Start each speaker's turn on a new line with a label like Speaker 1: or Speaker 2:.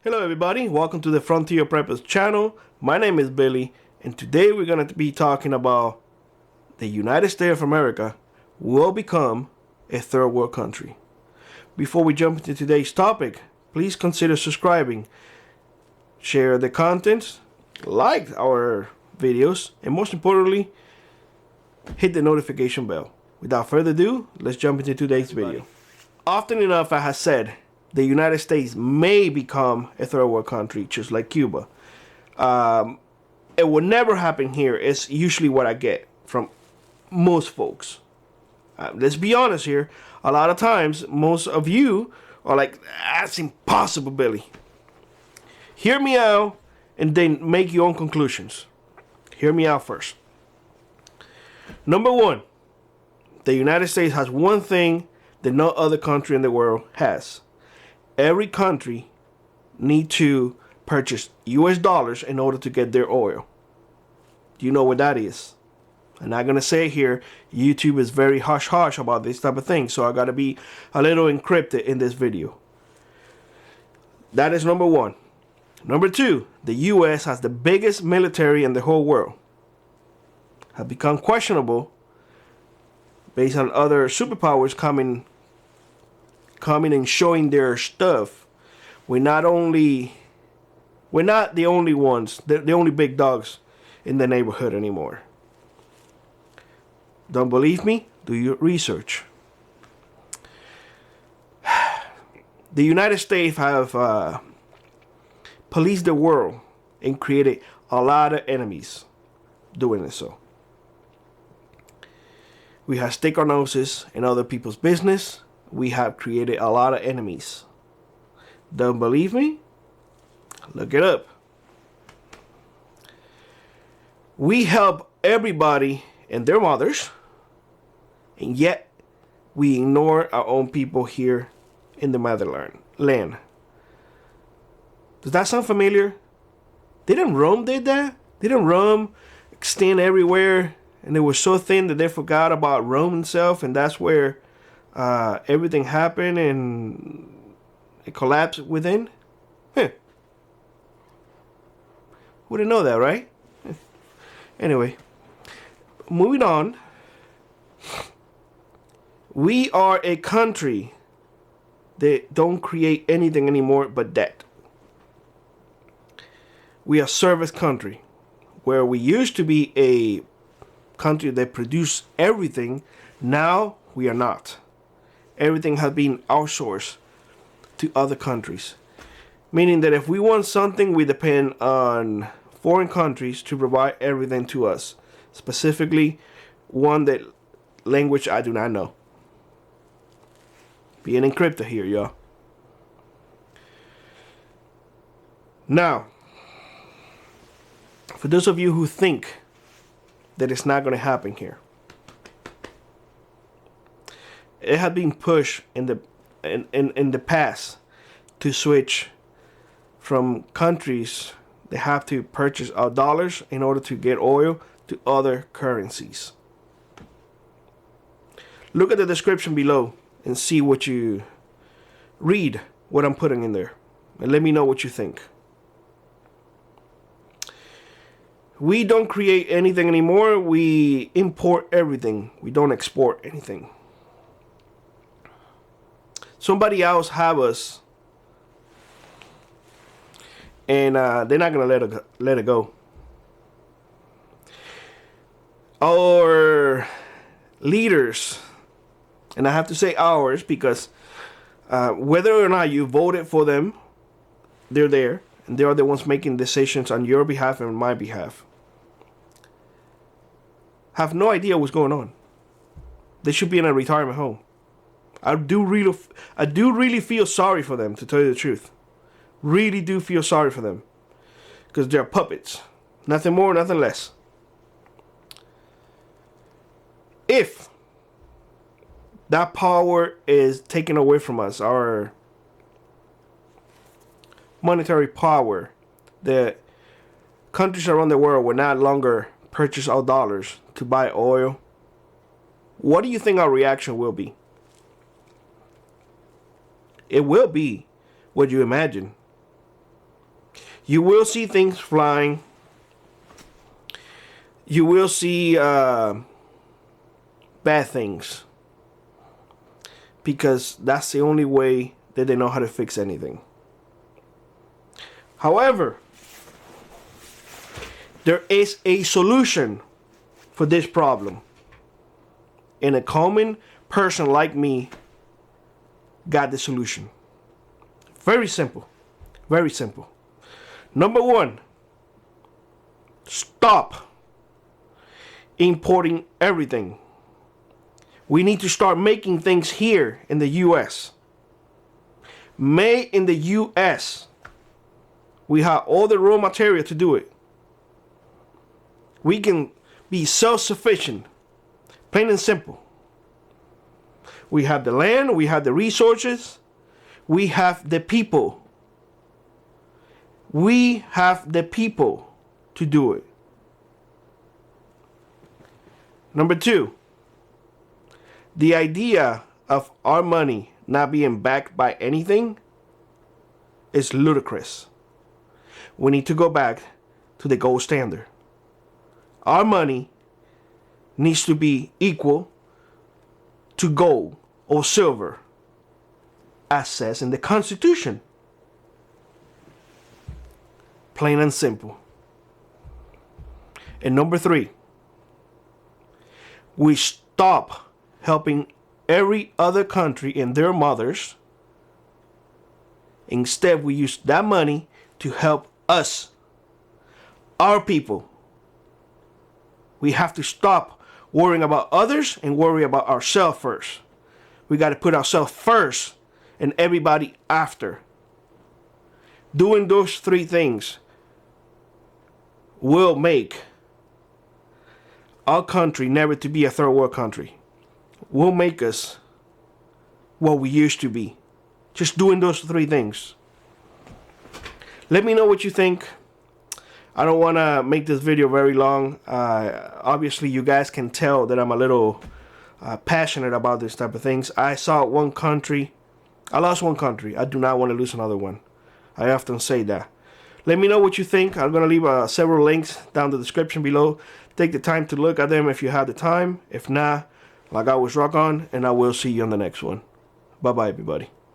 Speaker 1: Hello everybody, welcome to the Frontier Preppers channel. My name is Billy, and today we're going to be talking about the United States of America will become a third world country. Before we jump into today's topic, please consider subscribing, share the content, like our videos, and most importantly, hit the notification bell. Without further ado, let's jump into today's video. Often enough I have said the United States may become a third world country, just like Cuba. It will never happen here. It's usually what I get from most folks. Let's be honest here. A lot of times, most of you are like, that's impossible, Billy. Hear me out and then make your own conclusions. Hear me out first. Number one, the United States has one thing that no other country in the world has. Every country need to purchase US dollars in order to get their oil. Do you know what that is? I'm not going to say it here. YouTube is very hush-hush about this type of thing, so I got to be a little encrypted in this video. That is number one. Number two, the US has the biggest military in the whole world. Have become questionable based on other superpowers coming and showing their stuff. We're not the only ones, the only big dogs in the neighborhood anymore. Don't believe me? Do your research. The United States have policed the world and created a lot of enemies doing it so. We have stick our noses in other people's business. We have created a lot of enemies. Don't believe me? Look it up. We help everybody and their mothers, and yet we ignore our own people here in the motherland. Does that sound familiar? Didn't Rome did that? Didn't Rome extend everywhere and they were so thin that they forgot about Rome itself, and that's where everything happened and it collapsed within? Wouldn't know that, right? Anyway, moving on. We are a country that don't create anything anymore but debt. We are a service country, where we used to be a country that produced everything. Now we are not. Everything has been outsourced to other countries. Meaning that if we want something, we depend on foreign countries to provide everything to us. Specifically, one that language I do not know. Being encrypted here, y'all. Now, for those of you who think that it's not going to happen here, it had been pushed in the past to switch from countries that have to purchase our dollars in order to get oil to other currencies. Look at the description below and see what you read, what I'm putting in there, and let me know what you think. We don't create anything anymore. We import everything. We don't export anything. Somebody else have us, and they're not gonna let it go. Our leaders, and I have to say ours because whether or not you voted for them, they're there, and they are the ones making decisions on your behalf and my behalf. Have no idea what's going on. They should be in a retirement home. I do really feel sorry for them, to tell you the truth. Really do feel sorry for them. Because they're puppets. Nothing more, nothing less. If that power is taken away from us, our monetary power, that countries around the world will not longer purchase our dollars to buy oil, what do you think our reaction will be? It will be what you imagine. You will see things flying. You will see bad things. Because that's the only way that they know how to fix anything. However, there is a solution for this problem. And a common person like me got the solution. Very simple. Very simple. Number one, stop importing everything. We need to start making things here in the U.S. Made in the U.S. We have all the raw material to do it. We can be self-sufficient. Plain and simple. We have the land, we have the resources, we have the people. We have the people to do it. Number two, the idea of our money not being backed by anything is ludicrous. We need to go back to the gold standard. Our money needs to be equal to gold or silver, as says in the Constitution. Plain and simple. And number three, we stop helping every other country and their mothers. Instead, we use that money to help us, our people. We have to stop worrying about others and worry about ourselves first. We got to put ourselves first and everybody after. Doing those three things will make our country never to be a third world country. Will make us what we used to be. Just doing those three things. Let me know what you think. I don't want to make this video very long. Obviously, you guys can tell that I'm a little passionate about this type of things. I saw one country. I lost one country. I do not want to lose another one. I often say that. Let me know what you think. I'm going to leave several links down in the description below. Take the time to look at them if you have the time. If not, like always, rock on, and I will see you on the next one. Bye-bye, everybody.